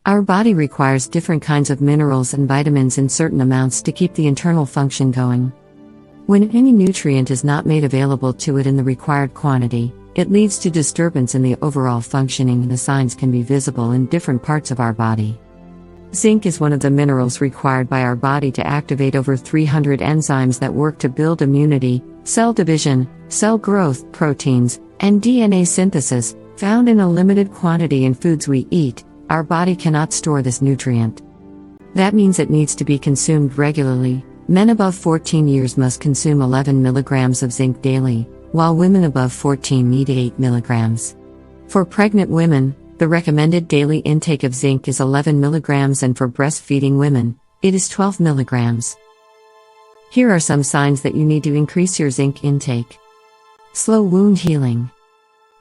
Our body requires different kinds of minerals and vitamins in certain amounts to keep the internal function going. When any nutrient is not made available to it in the required quantity, it leads to disturbance in the overall functioning, and the signs can be visible in different parts of our body. Zinc is one of the minerals required by our body to activate over 300 enzymes that work to build immunity, cell division, cell growth, proteins, and DNA synthesis. Found in a limited quantity in foods we eat, our body cannot store this nutrient. That means it needs to be consumed regularly. Men above 14 years must consume 11 milligrams of zinc daily, while women above 14 need 8 milligrams. For pregnant women, the recommended daily intake of zinc is 11 milligrams, and for breastfeeding women, it is 12 milligrams. Here are some signs that you need to increase your zinc intake. Slow wound healing.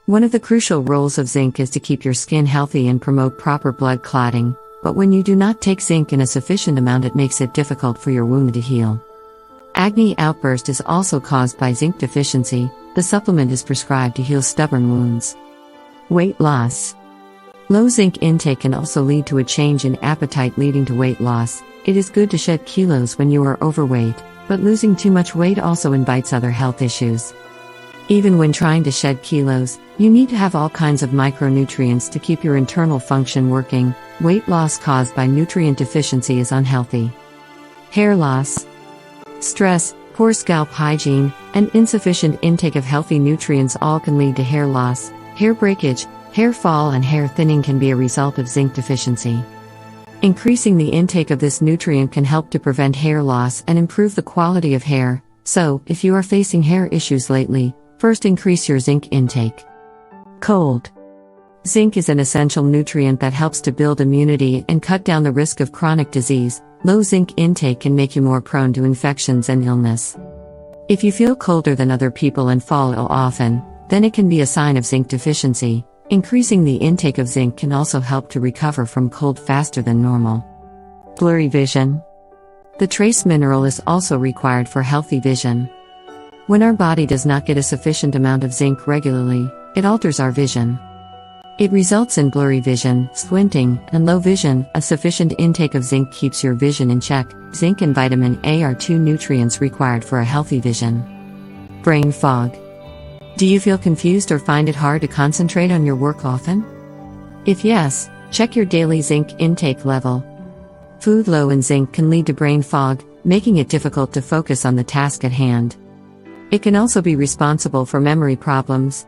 One of the crucial roles of zinc is to keep your skin healthy and promote proper blood clotting, but when you do not take zinc in a sufficient amount, it makes it difficult for your wound to heal. Acne outburst is also caused by zinc deficiency. The supplement is prescribed to heal stubborn wounds. Weight loss. Low zinc intake can also lead to a change in appetite, leading to weight loss. It is good to shed kilos when you are overweight, but losing too much weight also invites other health issues. Even when trying to shed kilos, you need to have all kinds of micronutrients to keep your internal function working. Weight loss caused by nutrient deficiency is unhealthy. Hair loss. Stress, poor scalp hygiene, and insufficient intake of healthy nutrients all can lead to hair loss. Hair breakage, hair fall, and hair thinning can be a result of zinc deficiency. Increasing the intake of this nutrient can help to prevent hair loss and improve the quality of hair. So, if you are facing hair issues lately, first increase your zinc intake. Cold. Zinc is an essential nutrient that helps to build immunity and cut down the risk of chronic disease. Low zinc intake can make you more prone to infections and illness. If you feel colder than other people and fall ill often, then it can be a sign of zinc deficiency. Increasing the intake of zinc can also help to recover from cold faster than normal. Blurry vision. The trace mineral is also required for healthy vision. When our body does not get a sufficient amount of zinc regularly, it alters our vision. It results in blurry vision, squinting, and low vision. A sufficient intake of zinc keeps your vision in check. Zinc and vitamin A are two nutrients required for a healthy vision. Brain fog. Do you feel confused or find it hard to concentrate on your work often? If yes, check your daily zinc intake level. Food low in zinc can lead to brain fog, making it difficult to focus on the task at hand. It can also be responsible for memory problems.